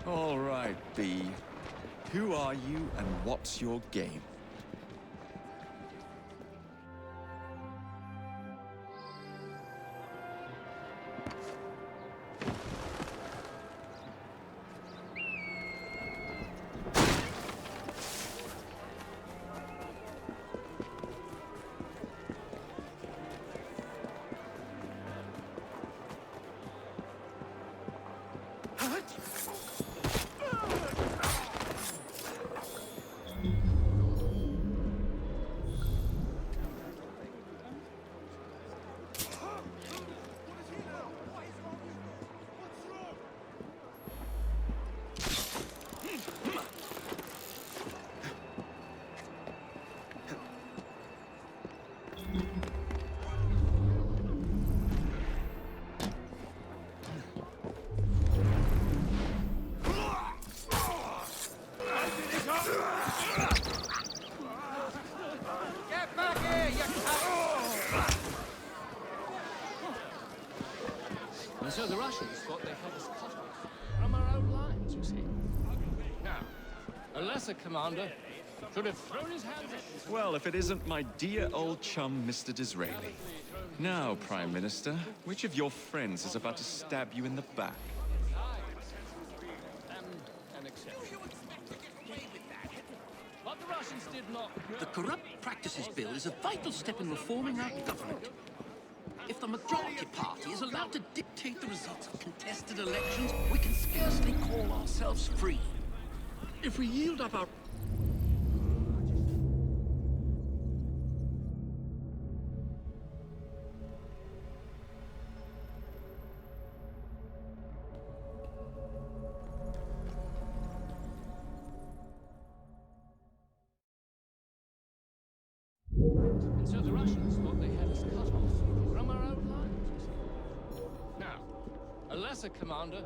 All right, B. Who are you and what's your game? And so the Russians thought they had us cut off from our own lines, you see. Now, a lesser commander should have thrown his hands up. Well, if it isn't my dear old chum, Mr. Disraeli. Now, Prime Minister, which of your friends is about to stab you in the back? An exception. But the Russians did not. The Corrupt Practices Bill is a vital step in reforming our government. If the majority party is allowed to dictate the results of contested elections, we can scarcely call ourselves free. If we yield up our... And so the Russians thought they had us cut off from our own lines, you see. Now, a lesser commander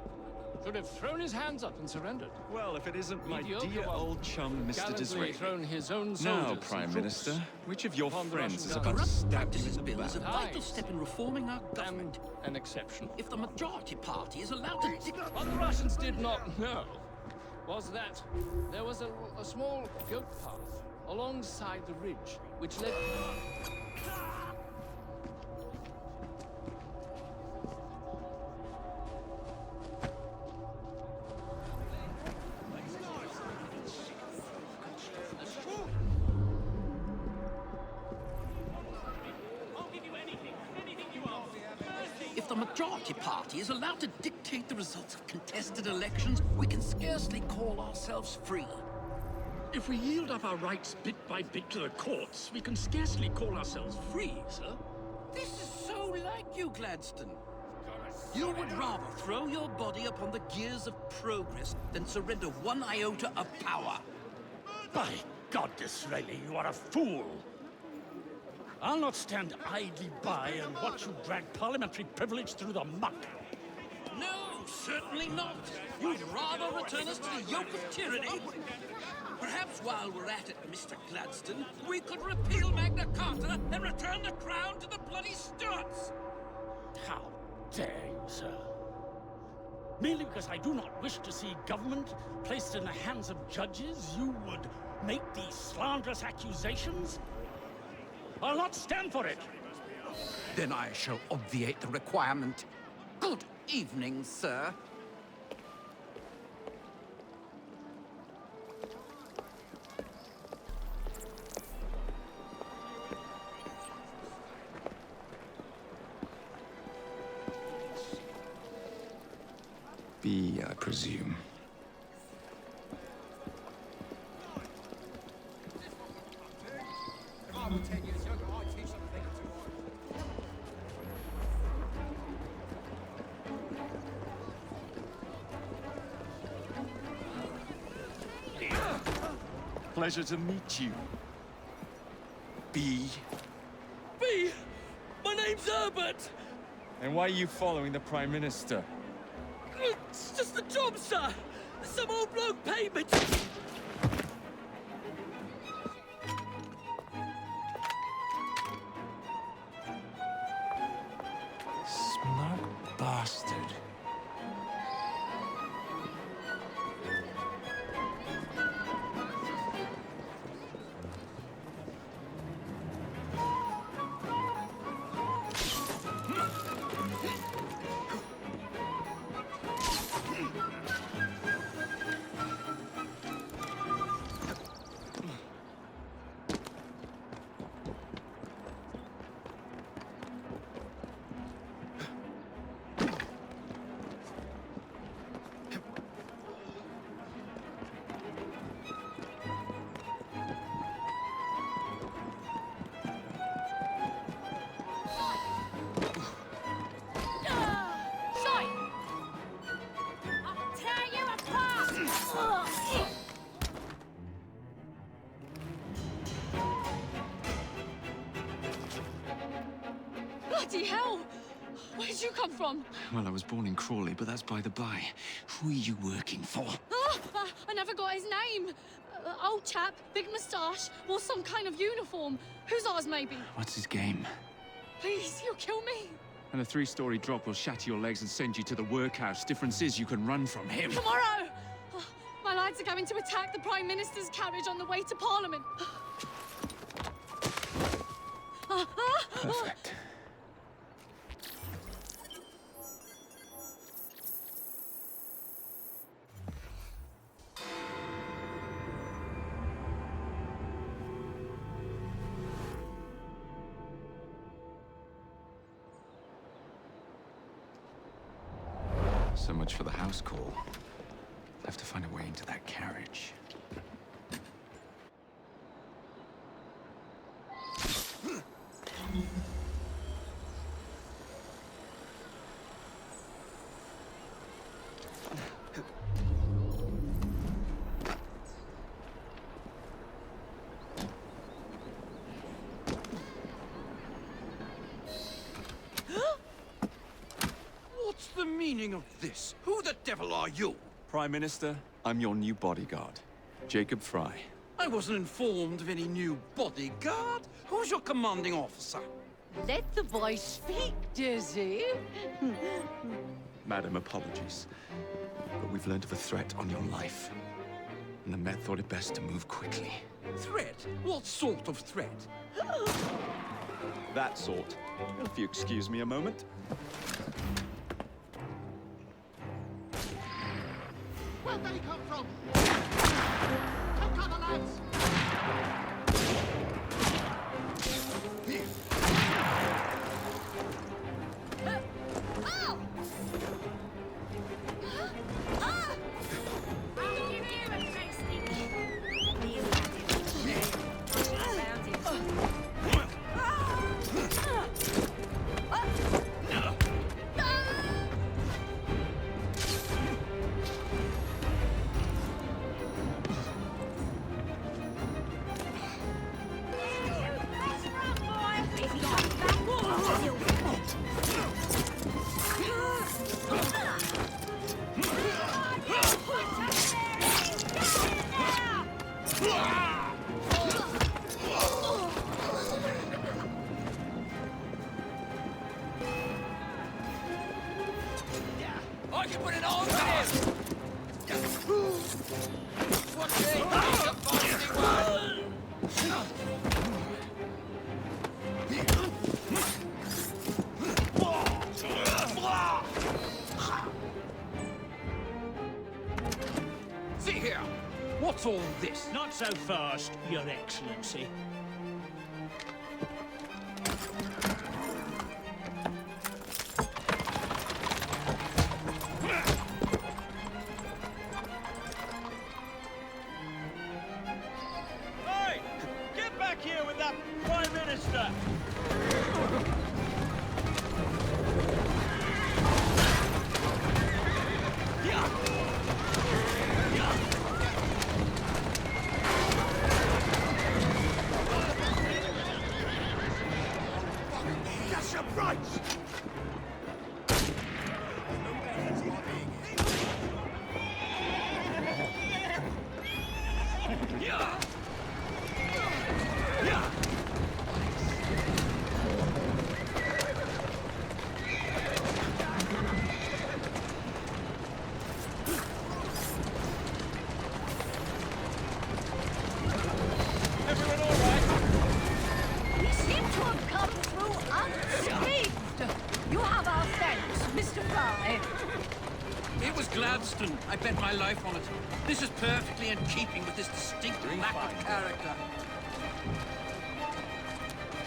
should have thrown his hands up and surrendered. Well, if it isn't my Mediocre dear one. old chum, Mr. Gallantly Disraeli. thrown his own Now, soldiers Prime and Minister, troops which of your upon the friends Russian is The about to Corrupt stab you Practices in the Bill is a back? vital step in reforming our government. An exception. If the majority party is allowed to dictate... What the Russians did not know was that there was a small goat path alongside the ridge, which led... If the majority party is allowed to dictate the results of contested elections, we can scarcely call ourselves free. If we yield up our rights bit by bit to the courts, we can scarcely call ourselves free, sir. This is so like you, Gladstone. You would rather throw your body upon the gears of progress than surrender one iota of power. By God, Disraeli, you are a fool! I'll not stand idly by and watch you drag parliamentary privilege through the muck. No, certainly not. You'd rather return us to the yoke of tyranny. Perhaps while we're at it, Mr. Gladstone, we could repeal Magna Carta and return the crown to the bloody Stuarts. How dare you, sir? Merely because I do not wish to see government placed in the hands of judges, you would make these slanderous accusations? I'll not stand for it! Then I shall obviate the requirement. Good evening, sir. B, I presume. Pleasure to meet you. B. B! My name's Herbert! And why are you following the Prime Minister? It's just the job, sir! Some old bloke paid me Smug bastard. Bloody hell! Where'd you come from? Well, I was born in Crawley, but that's by the by. Who are you working for? I never got his name. Old chap, big moustache, wore some kind of uniform. Who's ours, maybe? What's his game? Please, you'll kill me. And a 3-story drop will shatter your legs and send you to the workhouse. Difference is you can run from him. Tomorrow! My lads are going to attack the Prime Minister's carriage on the way to Parliament. Perfect. So much for the house call. I have to find a way into that carriage. What's the meaning of this? Who the devil are you? Prime Minister, I'm your new bodyguard, Jacob Fry. I wasn't informed of any new bodyguard. Who's your commanding officer? Let the boy speak, Dizzy. Madam, apologies. But we've learned of a threat on your life. And the Met thought it best to move quickly. Threat? What sort of threat? That sort. If you excuse me a moment. Where'd they come from? Take cover, lads! I can put it all to him! What's it? The fighting one! See here! What's all this? Not so fast, Your Excellency. Hey! Get back here with that Prime Minister! That's your rights! Everyone all right? We seem to have come through unscathed. You have our thanks, Mr. Fry. It was Gladstone. I bet my life on it. This is perfectly in keeping with this distinct lack of character.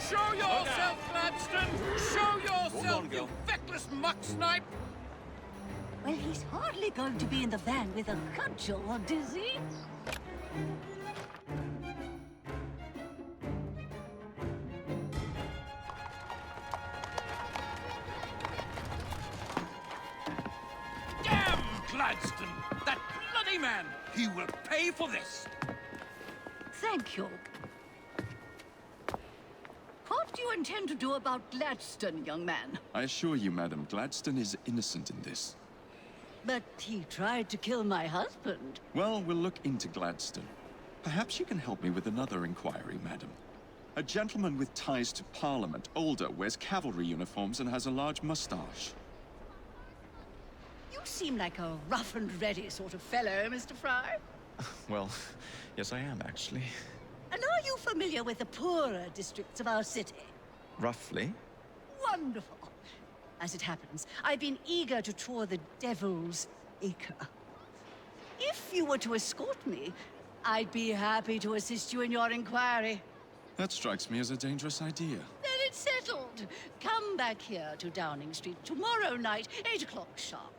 Show yourself, Gladstone! Show yourself, on, you girl. feckless muck snipe! Well, he's hardly going to be in the van with a cudgel, Dizzy. Damn Gladstone! That bloody man! He will pay for this! Thank you. What do you intend to do about Gladstone, young man? I assure you, madam, Gladstone is innocent in this. But he tried to kill my husband. Well, we'll look into Gladstone. Perhaps you can help me with another inquiry, madam. A gentleman with ties to Parliament, older, wears cavalry uniforms and has a large mustache. You seem like a rough and ready sort of fellow, Mr. Fry. Well, yes I am, actually. And are you familiar with the poorer districts of our city? Roughly. Wonderful. As it happens, I've been eager to tour the Devil's Acre. If you were to escort me, I'd be happy to assist you in your inquiry. That strikes me as a dangerous idea. Then it's settled. Come back here to Downing Street tomorrow night, 8 o'clock sharp.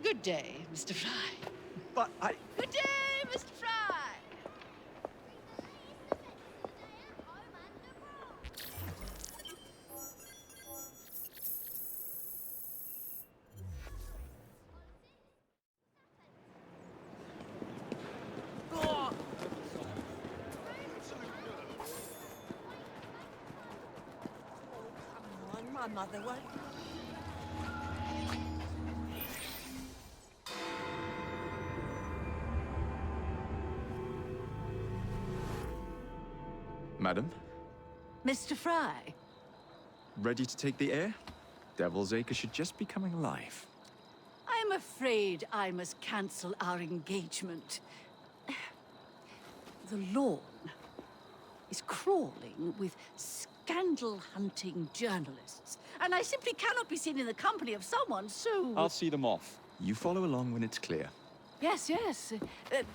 Good day, Mr. Fry. But I... Good day, Mr. Fry. My mother won't. Madam, Mr. Fry. ready to take the air? Devil's Acre should just be coming alive. I'm afraid I must cancel our engagement. The lawn is crawling with scandal-hunting journalists, and I simply cannot be seen in the company of someone so... I'll see them off. You follow along when it's clear. Yes, yes.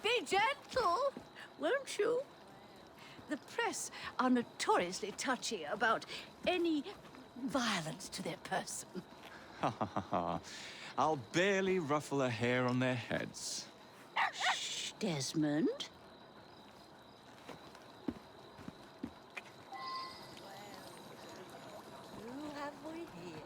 Be gentle, won't you? The press are notoriously touchy about any violence to their person. Ha ha ha ha. I'll barely ruffle a hair on their heads. Shh, Desmond. Who have we here?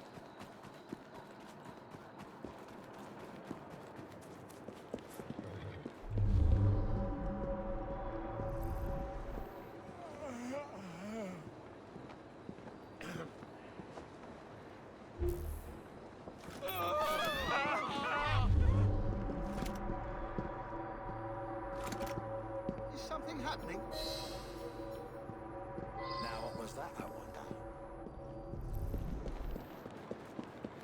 Is something happening? Now, what was that, I wonder?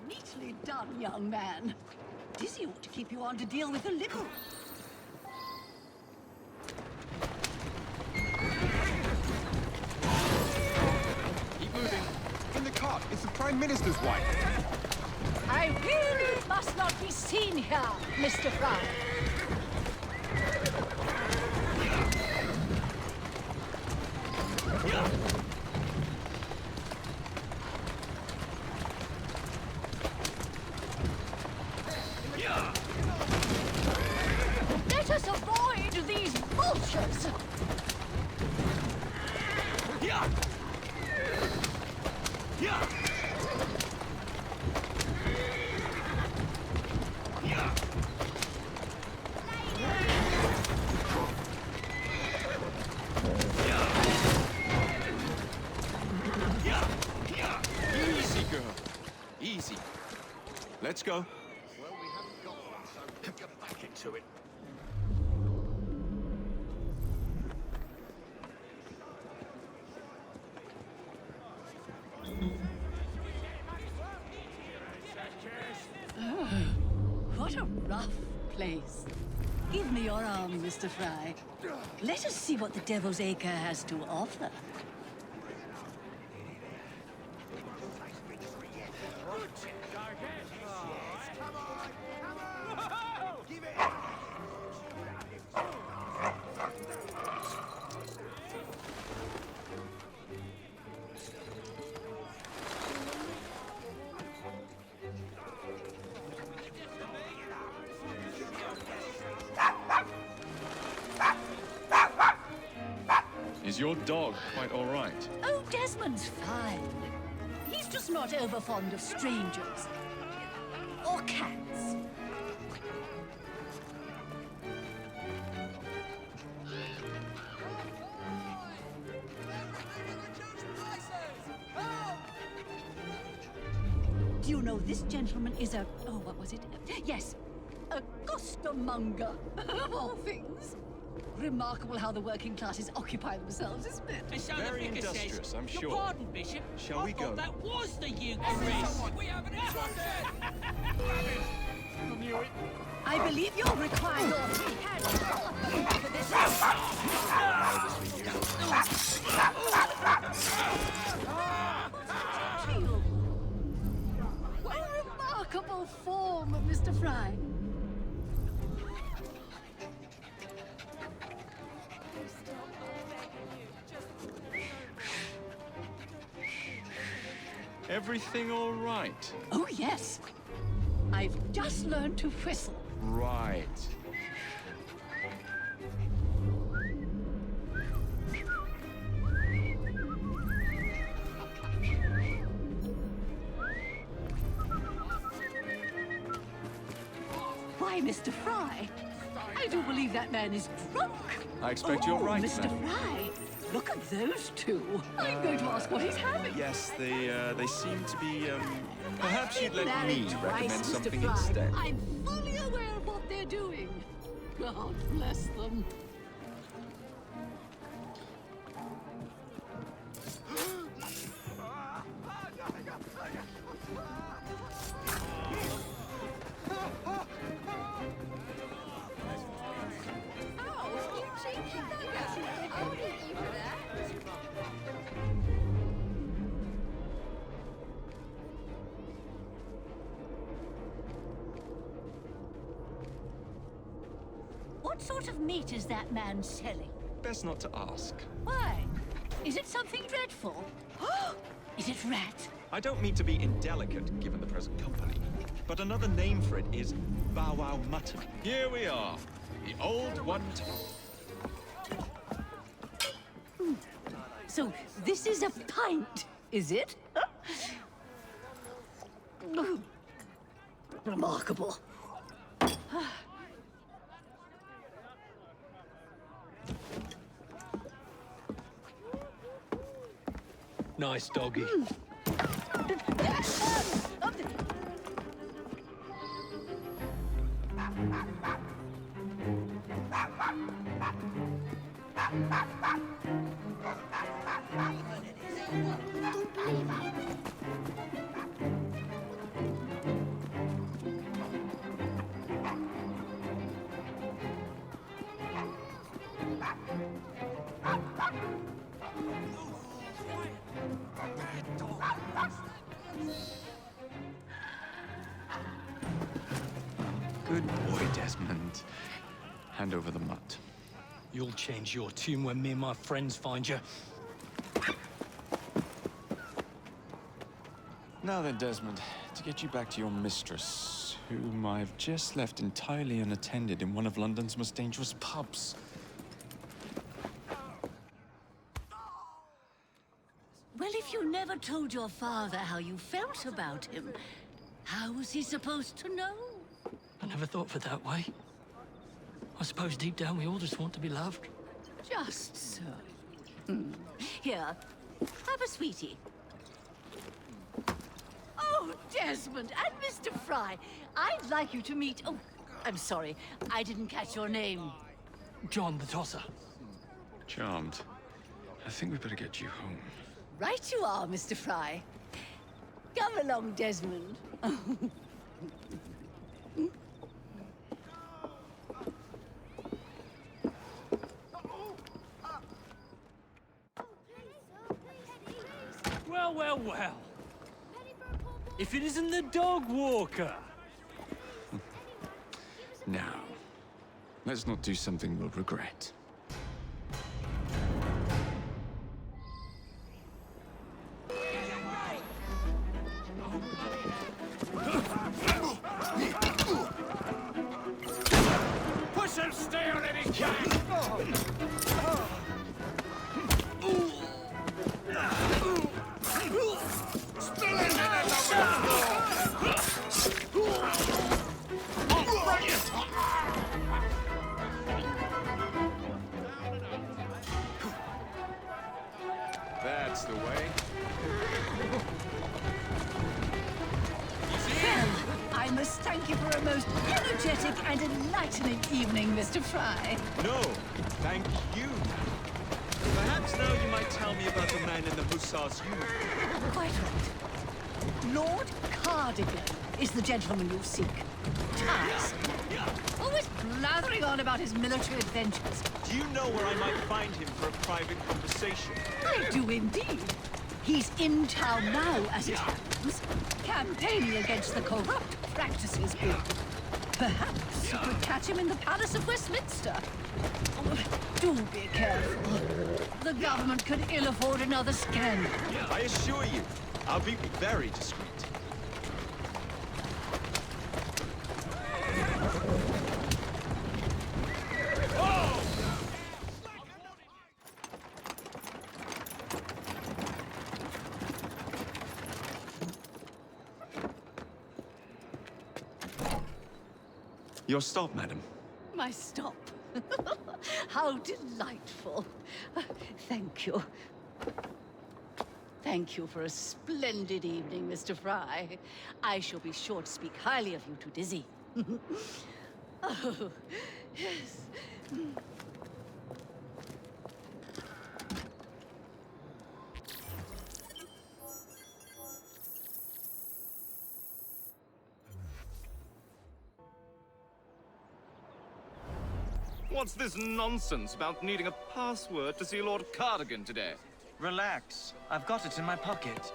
Neatly done, young man. Dizzy ought to keep you on to deal with the Liberals. Keep moving. In the cart. It's the Prime Minister's wife. I really must not be seen here, Mr. Fry. Let us avoid these vultures. Easy, girl. Easy. Let's go. Well, we haven't got one, so we'll get back into it. What a rough place. Give me your arm, Mr. Fry. Let us see what the Devil's Acre has to offer. Is your dog quite all right? Oh, Desmond's fine. He's just not over fond of strangers. Or cats. Do you know this gentleman is a... Oh, what was it? Yes, a costermonger, of all things. Remarkable how the working classes occupy themselves, isn't it? And so Very the vicar industrious, says, I'm "Your sure. pardon, Bishop. Shall I we thought go? that was the Eucharist. We haven't I believe you'll require your free hand for this. What a remarkable form, Mr. Fry. Everything all right? Oh, yes. I've just learned to whistle. Right. Why, Mr. Fry, I do believe that man is drunk. I expect you're right, Mr. madam. Fry, look at those two. I'm going to ask what he's having. Yes, they seem to be, Perhaps you'd let Married me twice, recommend Mr. something Fry. instead. I'm fully aware of what they're doing. God bless them. What sort of meat is that man selling? Best not to ask. Why? Is it something dreadful? Is it rat? I don't mean to be indelicate, given the present company, but another name for it is bow wow mutton. Here we are, the old one. So this is a pint, is it? Remarkable. Nice doggy. Good boy, Desmond. Hand over the mutt. You'll change your tune when me and my friends find you. Now then, Desmond, to get you back to your mistress, whom I've just left entirely unattended in one of London's most dangerous pubs. Well, if you never told your father how you felt about him, how was he supposed to know? I never thought of it that way. I suppose deep down we all just want to be loved. Just so. Here, have a sweetie. Oh, Desmond and Mr. Fry, I'd like you to meet... Oh, I'm sorry, I didn't catch your name. John the Tosser. Charmed. I think we better get you home. Right you are, Mr. Fry. Come along, Desmond. Well, well, well. If it isn't the dog walker. Now, let's not do something we'll regret. Push him down if he can! That's the way. I must thank you for a most energetic and enlightening evening, Mr. Fry. No, thank you. Perhaps now you might tell me about the man in the hussar's uniform. Quite right. Lord Cardigan is the gentleman you seek. Tiresome. Always blathering on about his military adventures. Do you know where I might find him for a private conversation? I do indeed. He's in town now, as it happens, campaigning against the corrupt practices bill. Perhaps you could catch him in the Palace of Westminster. Oh, do be careful. The government could ill afford another scandal. I assure you, I'll be very discreet. Your stop, madam. My stop. How delightful. Thank you. Thank you for a splendid evening, Mr. Fry. I shall be sure to speak highly of you to Dizzy. Oh, yes. What's this nonsense about needing a password to see Lord Cardigan today? Relax. I've got it in my pocket.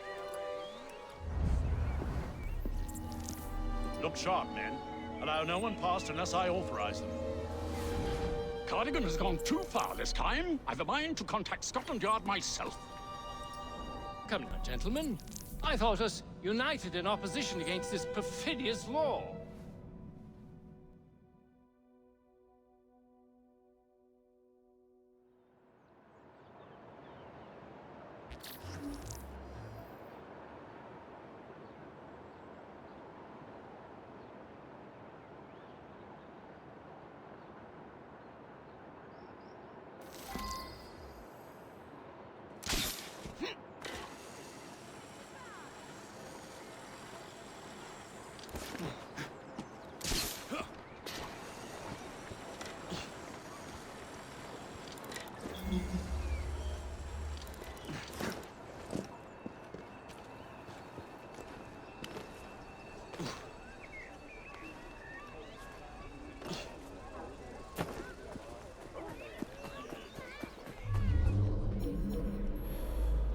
Look sharp, men. Allow no one past unless I authorize them. Cardigan has gone too far this time. I've a mind to contact Scotland Yard myself. Come now, gentlemen. I thought us united in opposition against this perfidious law.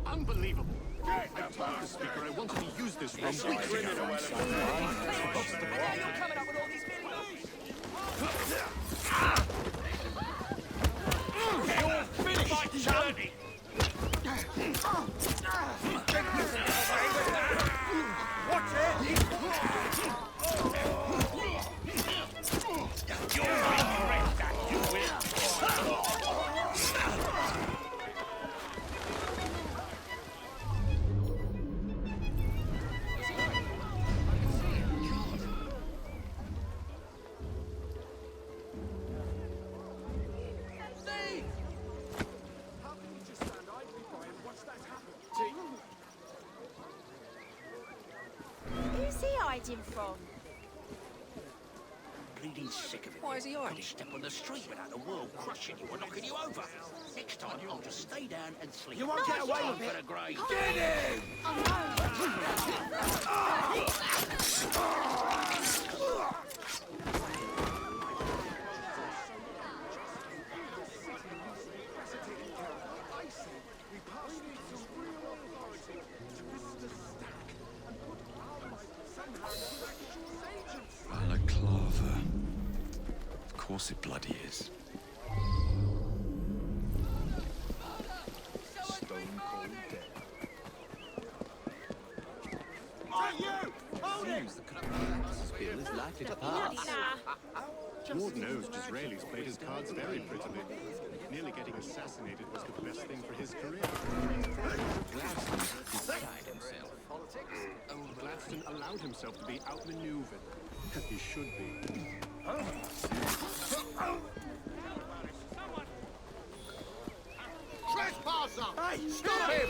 Unbelievable. The speaker, I wanted to use this room weeks ago. You're finished, Charlie! Watch it! You'll regret that, you will! Who's he hiding from? Bleeding sick of it. Why is he hiding? Don't step on the street without the world crushing you or knocking you over. Next time, I'll just stay down and sleep. You won't get away with it. For the grave. Get him! Balaclava. Of course it bloody is. Stone cold dead. Hey, you! Hold it! Bill is likely to pass. Lord knows Disraeli's played his cards very prettily. Nearly getting assassinated was the best thing for his career. Gladstone beside himself. Old Gladstone allowed himself to be outmaneuvered. He should be. Trespasser! Hey, stop him!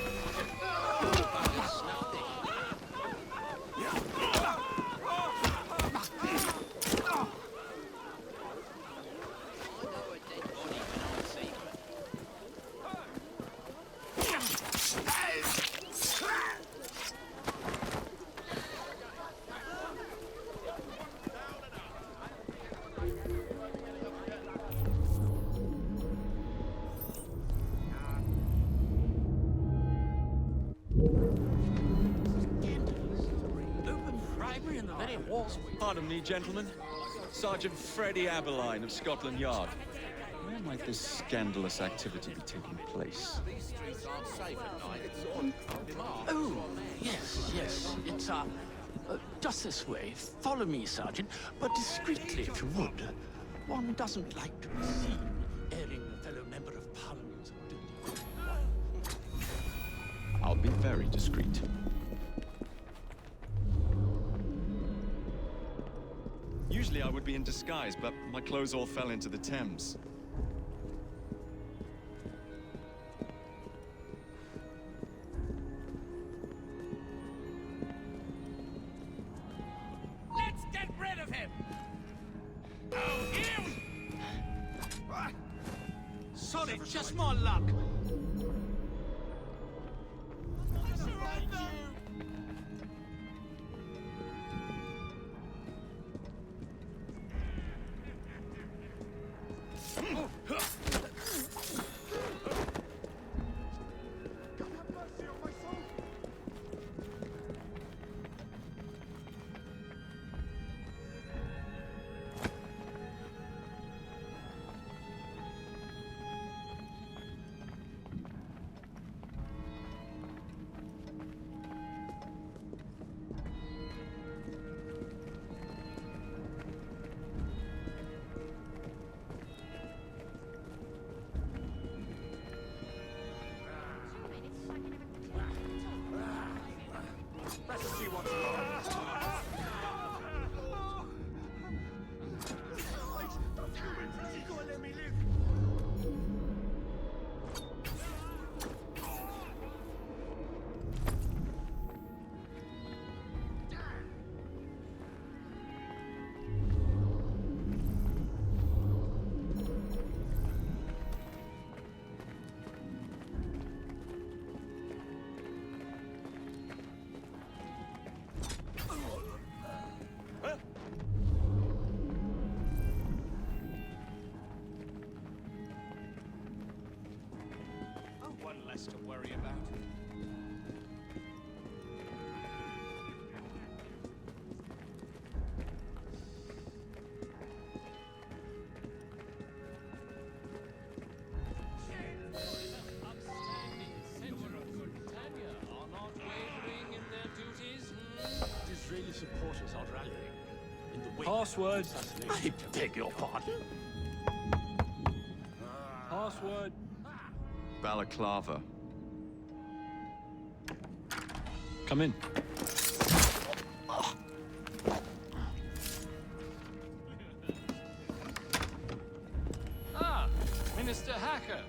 in the very halls. Pardon me, gentlemen. Sergeant Freddie Aberline of Scotland Yard. Where might this scandalous activity be taking place? These streets aren't safe at night. Oh, yes, yes. It's, just this way. Follow me, Sergeant, but discreetly, if you would. One doesn't like to be seen airing a fellow member of Parliament's ability. I'll be very discreet. Usually I would be in disguise, but my clothes all fell into the Thames. Let's get rid of him! Oh, him! Sorry, just my luck. To worry about. Israeli supporters are rallying in the wake Password. I beg your pardon? Password. Balaclava. Come in. Ah, Minister Hacker.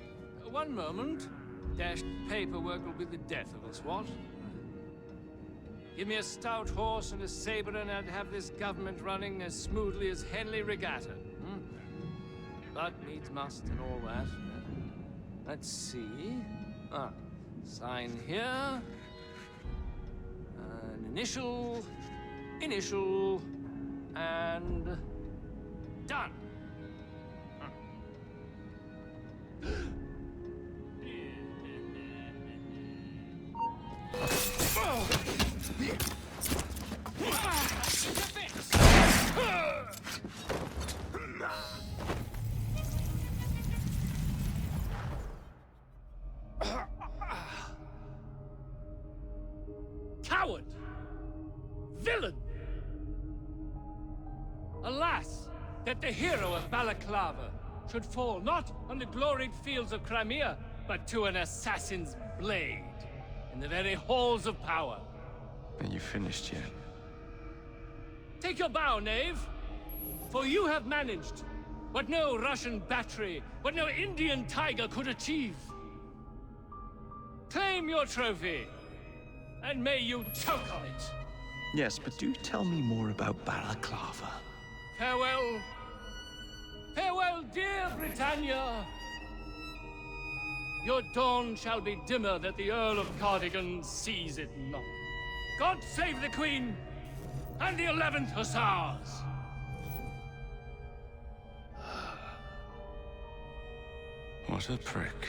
One moment. Dashed paperwork will be the death of us, what? Give me a stout horse and a saber and I'd have this government running as smoothly as Henley Regatta. Hmm? But needs must and all that. Let's see. Ah, sign here. An initial, and done. Coward! Villain! Alas, that the hero of Balaclava should fall not on the gloried fields of Crimea, but to an assassin's blade in the very halls of power. Are you finished yet? Take your bow, knave, for you have managed what no Russian battery, what no Indian tiger could achieve. Claim your trophy, and may you choke on it. Yes, but do tell me more about Balaclava. Farewell. Farewell, dear Britannia. Your dawn shall be dimmer that the Earl of Cardigan sees it not. God save the Queen and the 11th Hussars. What a prick.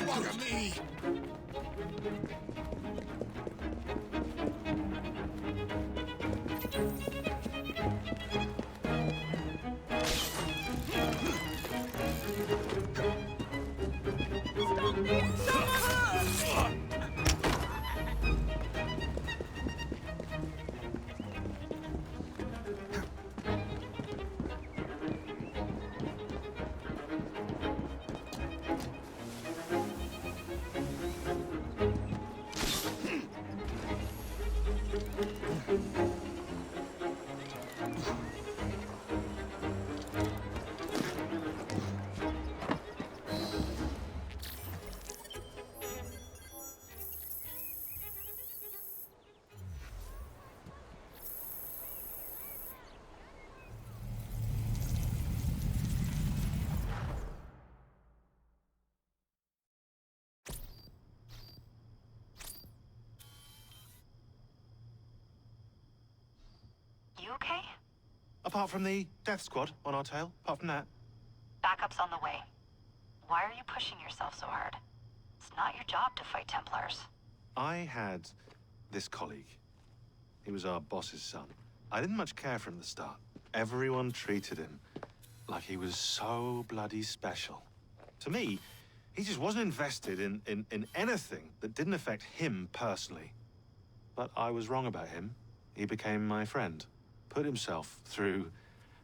Bugger me! You okay? Apart from the death squad on our tail, apart from that. Backup's on the way. Why are you pushing yourself so hard? It's not your job to fight Templars. I had this colleague. He was our boss's son. I didn't much care for him at the start. Everyone treated him like he was so bloody special. To me, he just wasn't invested in anything that didn't affect him personally. But I was wrong about him. He became my friend. Put himself through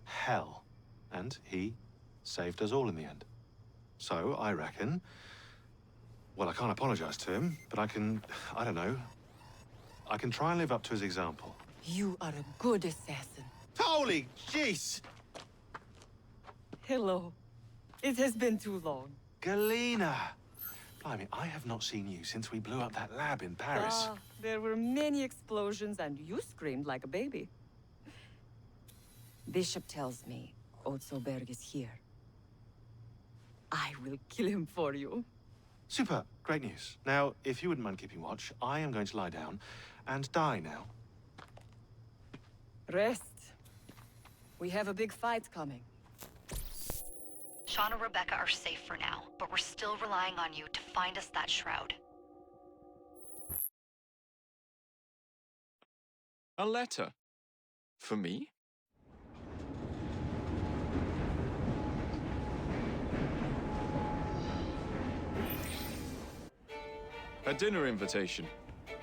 hell, and he saved us all in the end. So, I reckon, well, I can't apologize to him, but I can try and live up to his example. You are a good assassin. Holy jeez! Hello. It has been too long. Galena! Blimey, I have not seen you since we blew up that lab in Paris. There were many explosions, and you screamed like a baby. Bishop tells me Otzelberg is here. I will kill him for you. Super. Great news. Now, if you wouldn't mind keeping watch, I am going to lie down and die now. Rest. We have a big fight coming. Sean and Rebecca are safe for now, but we're still relying on you to find us that shroud. A letter? For me? A dinner invitation.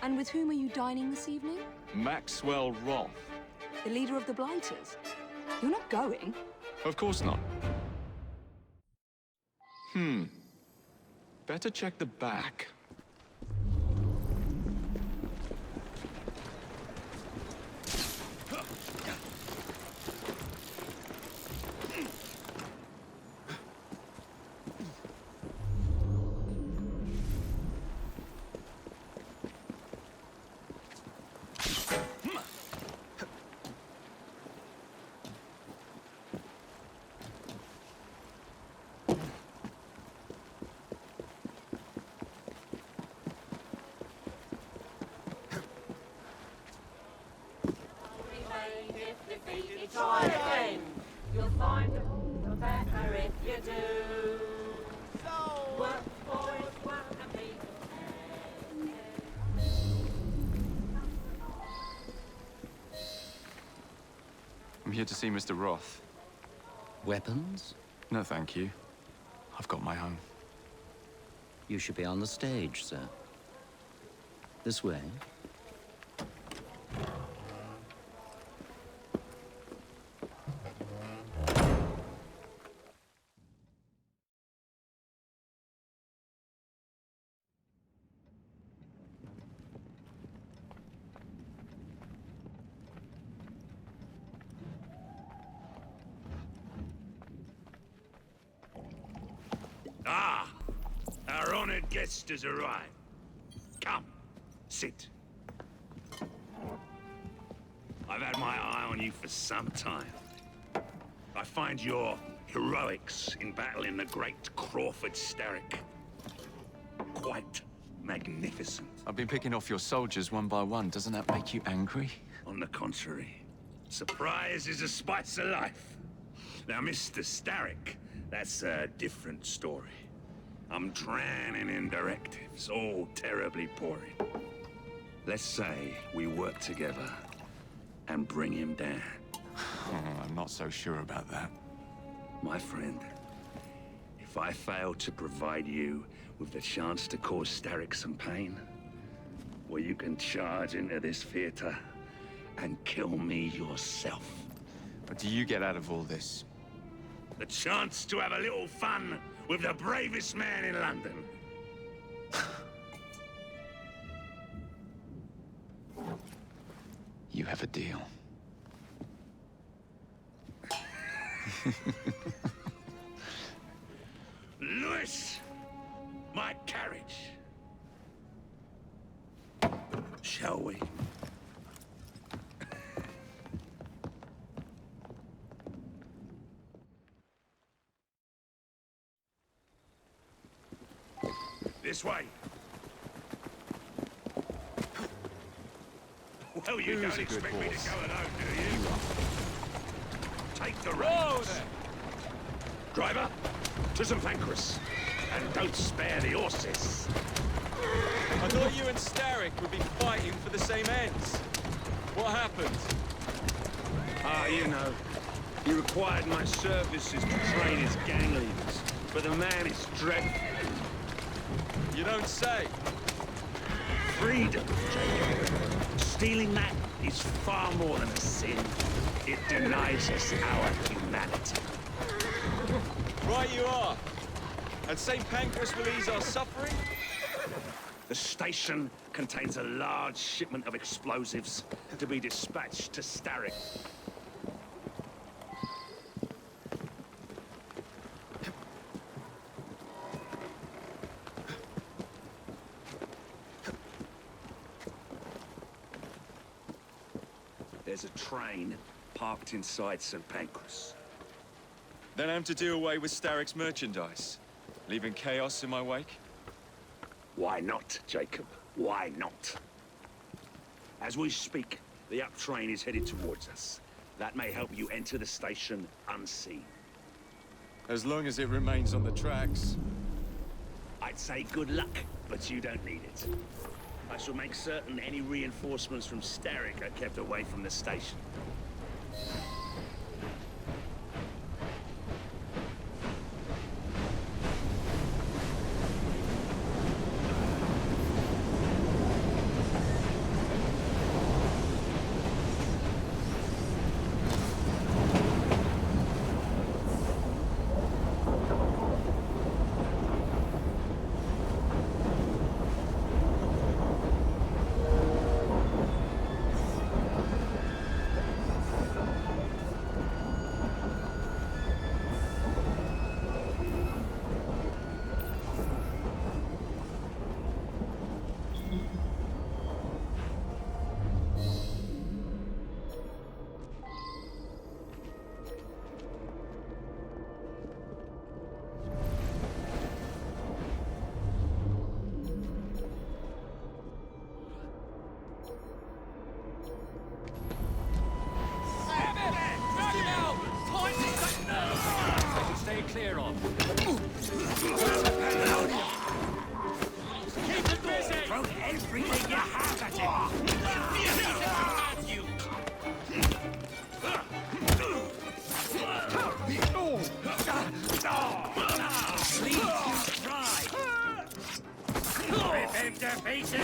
And with whom are you dining this evening? Maxwell Roth. The leader of the Blighters. You're not going? Of course not. Better check the back. Try again. You'll find the better if you do. So work, boys, work and be. I'm here to see Mr. Roth. Weapons? No, thank you. I've got my own. You should be on the stage, sir. This way. Ah! Our honored guest has arrived. Come, sit. I've had my eye on you for some time. I find your heroics in battling the great Crawford Starrick quite magnificent. I've been picking off your soldiers one by one. Doesn't that make you angry? On the contrary, surprise is a spice of life. Now, Mr. Starrick, that's a different story. I'm drowning in directives, all terribly boring. Let's say we work together and bring him down. I'm not so sure about that. My friend, if I fail to provide you with the chance to cause Starrick some pain, well, you can charge into this theater and kill me yourself. What do you get out of all this? The chance to have a little fun with the bravest man in London. You have a deal. Lewis! My carriage. Shall we? This way. Well, you don't expect me to go alone, do you? Take the reins. Driver, to St. Pancras. And don't spare the horses. I thought you and Starrick would be fighting for the same ends. What happened? Ah, you know. He required my services to train his gang leaders. But the man is dreadful. You don't say. Freedom, Jacob. Stealing that is far more than a sin. It denies us our humanity. Right you are. And St. Pancras will ease our suffering? The station contains a large shipment of explosives to be dispatched to Starrick. There's a train parked inside St. Pancras. Then I'm to do away with Starrick's merchandise, leaving chaos in my wake? Why not, Jacob? Why not? As we speak, the up train is headed towards us. That may help you enter the station unseen. As long as it remains on the tracks. I'd say good luck, but you don't need it. I shall make certain any reinforcements from Starrick are kept away from the station. Clear on. Keep it busy! Throw everything you have at him! Bleed you dry! Rip him to pieces!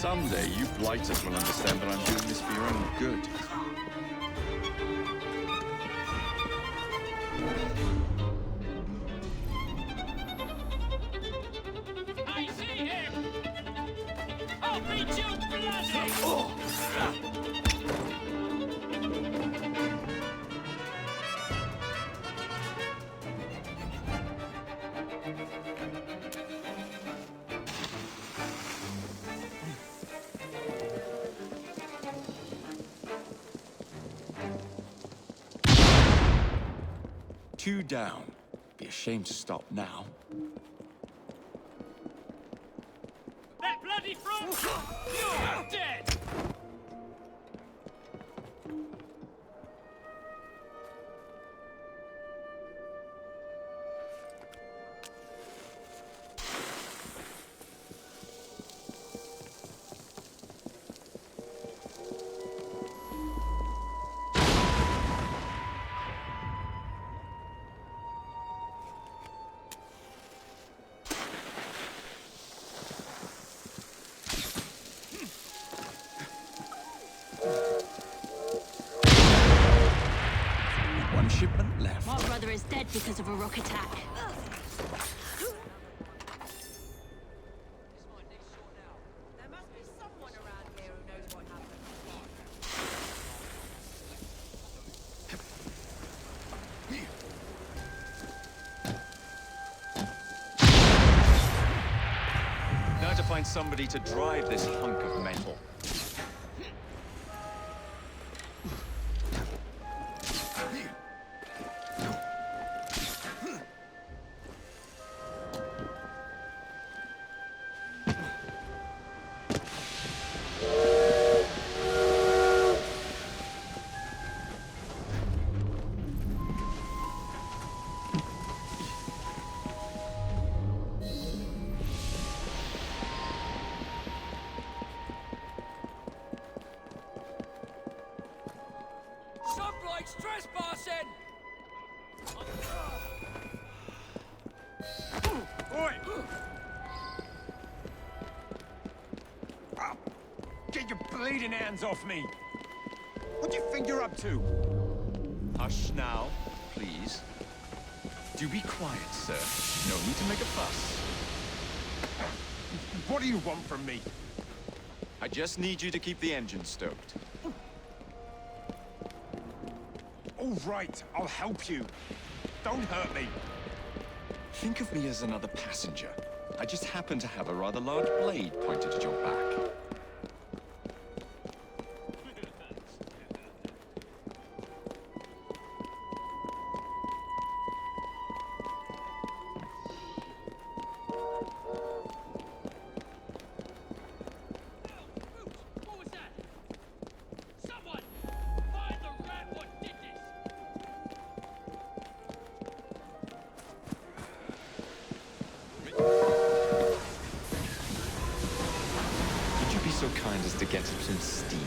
Someday, you blighters will understand that I'm doing this for your own good. I see him! I'll beat you bloody! 2 down. Be ashamed to stop now. That bloody front! You're dead! One shipment left. My brother is dead because of a rock attack. There must be someone around here who knows what happened. Now to find somebody to drive this hunk of metal. Some bloke's trespassing! Oi! Get your bleeding hands off me! What do you think you're up to? Hush now, please. Do be quiet, sir. No need to make a fuss. What do you want from me? I just need you to keep the engine stoked. All right, I'll help you. Don't hurt me. Think of me as another passenger. I just happen to have a rather large blade pointed at your back. What was that? Someone! Find the rat what did this! Would you be so kind as to get some steam?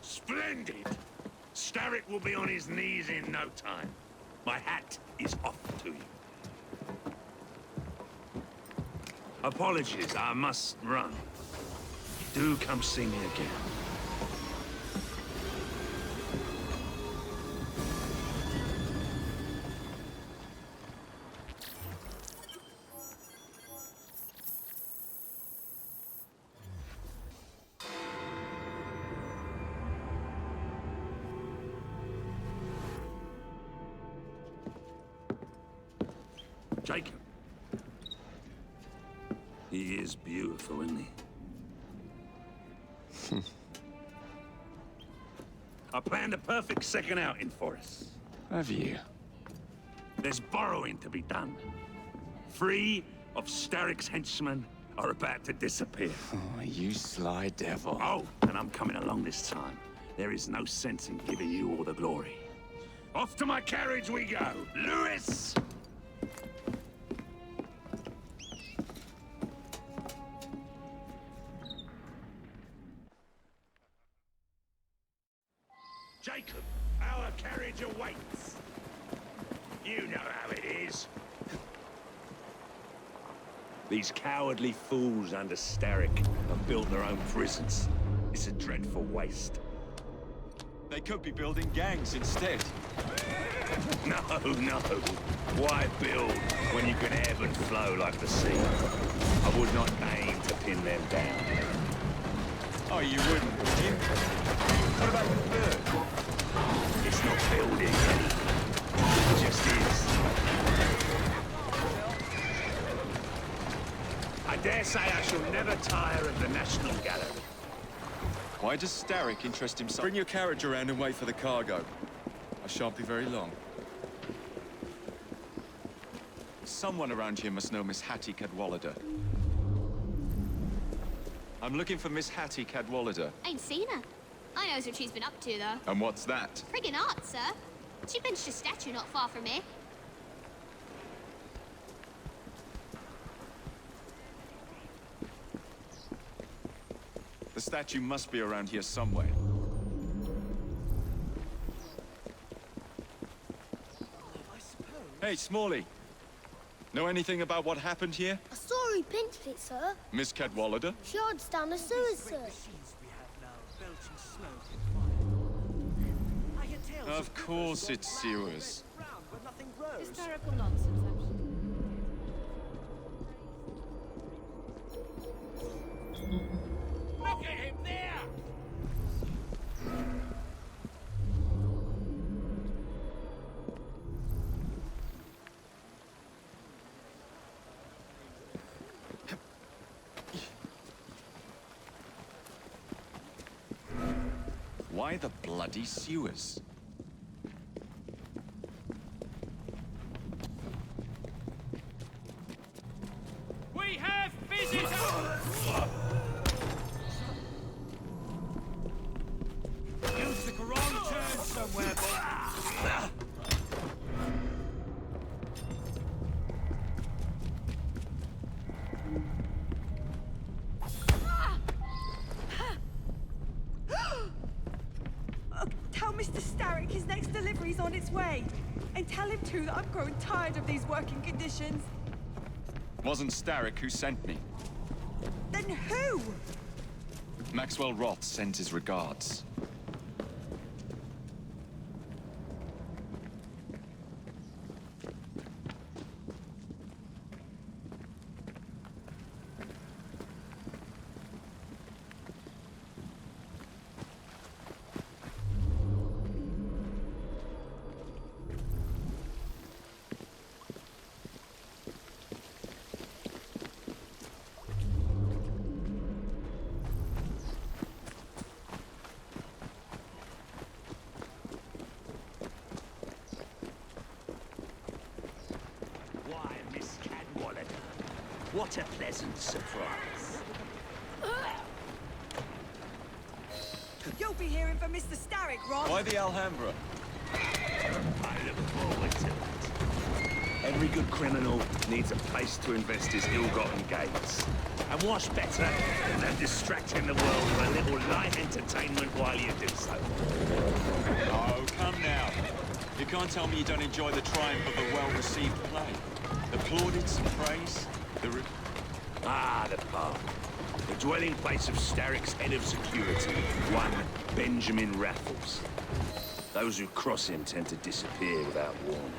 Splendid! Starrick will be on his knees in no time. My hat is off to you. Apologies, I must run. Do come see me again. Jacob. He is beautiful, isn't he? I planned a perfect second outing for us. Have you? There's borrowing to be done. 3 of Starrick's henchmen are about to disappear. Oh, you sly devil. Oh, and I'm coming along this time. There is no sense in giving you all the glory. Off to my carriage we go. Lewis! Jacob, our carriage awaits. You know how it is. These cowardly fools under Starrick have built their own prisons. It's a dreadful waste. They could be building gangs instead. No. Why build when you can ebb and flow like the sea? I would not aim to pin them down. Oh, you wouldn't, would you? What about the bird? It's not building, Eddie. It just is. I dare say I shall never tire of the National Gallery. Why does Starrick interest himself? Bring your carriage around and wait for the cargo. I shan't be very long. Someone around here must know Miss Hattie Cadwallader. I'm looking for Miss Hattie Cadwallader. Ain't seen her. I knows what she's been up to, though. And what's that? Friggin' art, sir. She benched a statue not far from here. The statue must be around here somewhere. Hey, Smalley. Know anything about what happened here? I saw who pinched it, sir. Miss Cadwallader? She hides down the sewers, sir. Of course it's sewers. Hysterical nonsense, actually. Look at him there! Why the bloody sewers? We have visitors! You took a wrong turn somewhere, boy. Tell Mr. Starrick his next delivery's on its way. And tell him, too, that I'm growing tired of these working conditions. Wasn't Starrick who sent me. Then who? Maxwell Roth sent his regards. Why, Miss Cadwallader? What a pleasant surprise. You'll be hearing from Mr. Starrick, Ron. Why the Alhambra? I look forward to it. Every good criminal needs a place to invest his ill-gotten gains. And what's better than distracting the world with a little light entertainment while you do so? Oh, come now. You can't tell me you don't enjoy the triumph of a well-received play. The plaudits and praise, the the park. The dwelling place of Starrick's head of security, one Benjamin Raffles. Those who cross him tend to disappear without warning.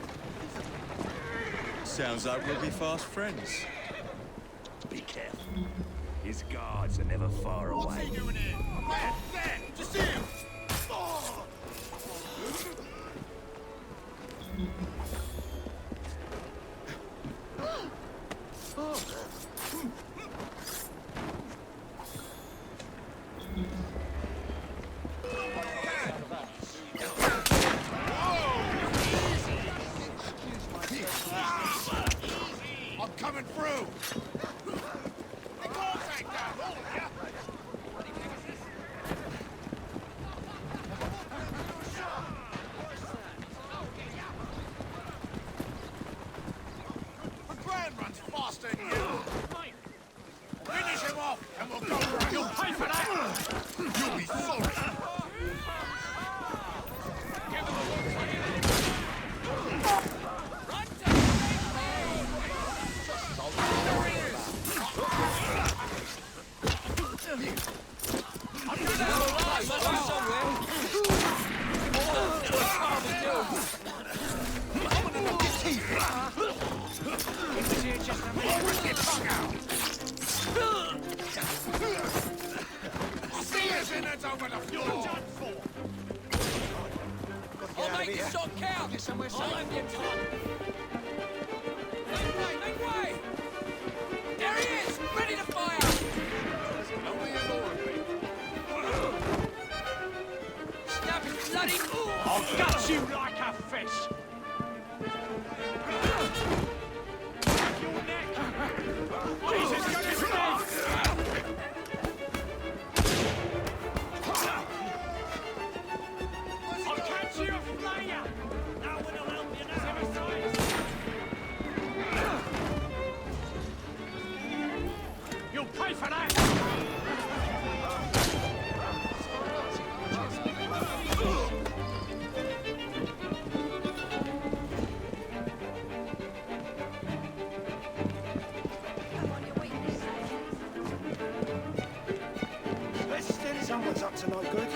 Sounds like we'll be fast friends. Be careful. His guards are never far away. What's he doing here? Man, there! Did you see him? Oh. I'm coming through! Steers in it over the floor! I'll make this shot count! I'll have your time! Make way! There he is! Ready to fire! Snap his bloody... I'll gut you like a fish! Your neck! Jesus, get his neck! I'll catch you a flyer! Now when I'll help you now, you'll pay for that! Someone's up to no good.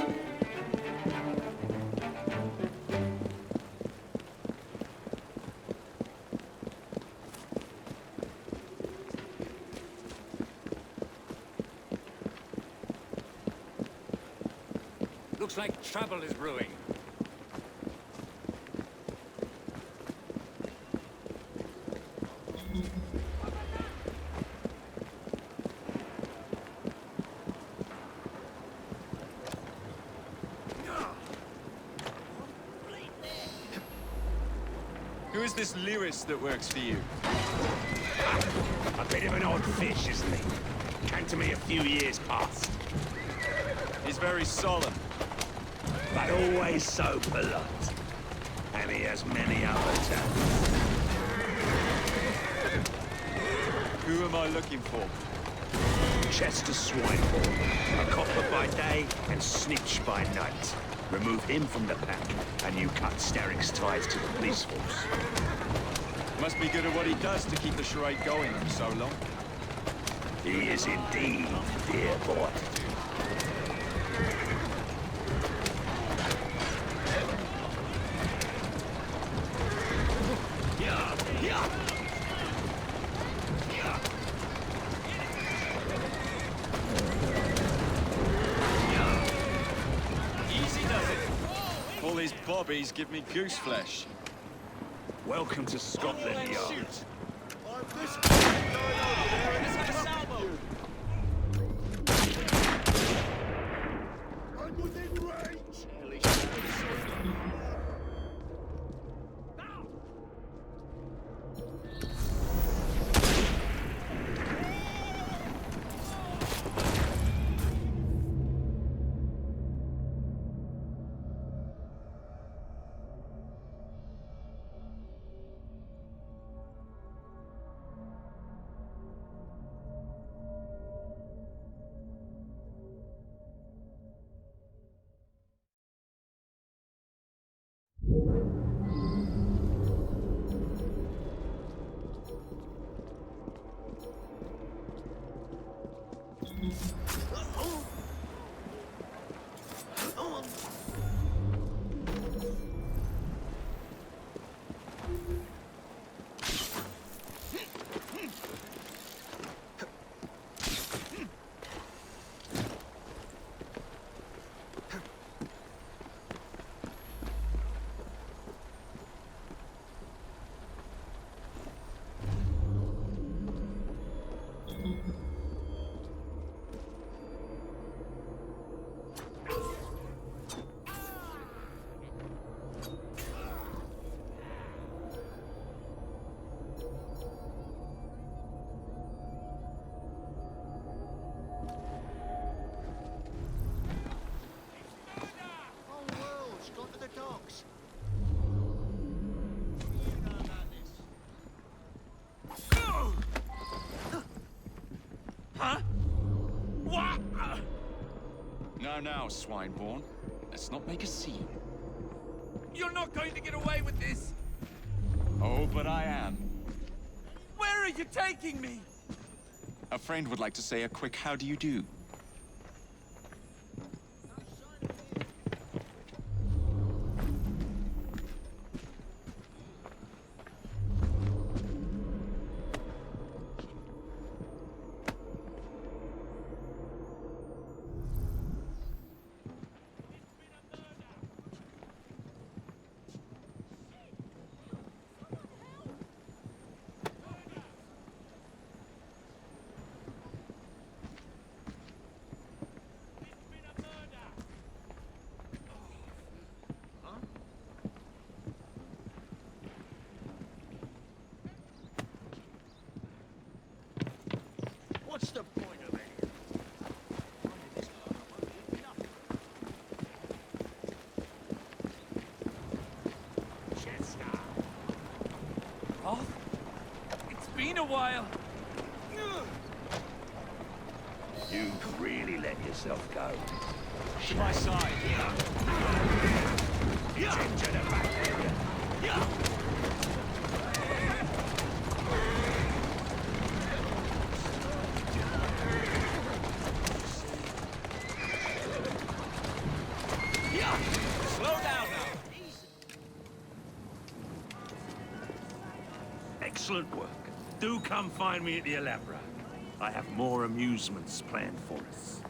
Looks like trouble is brewing. Who is this Lewis that works for you? A bit of an odd fish, isn't he? Came to me a few years past. He's very solemn. But always so polite. And he has many other talents. Who am I looking for? Chester Swinehorn. A copper by day and snitch by night. Remove him from the pack, and you cut Starrick's ties to the police force. Must be good at what he does to keep the charade going for so long. He is indeed, dear boy. All these bobbies give me goose flesh. Welcome to Scotland Yard. I'm within range! Now, Swineborn. Let's not make a scene. You're not going to get away with this! Oh, but I am. Where are you taking me? A friend would like to say a quick how do you do. been a while. You've really let yourself go. To my side. Ginger the back. Slow down now. Excellent work. Do come find me at the Alhambra. I have more amusements planned for us.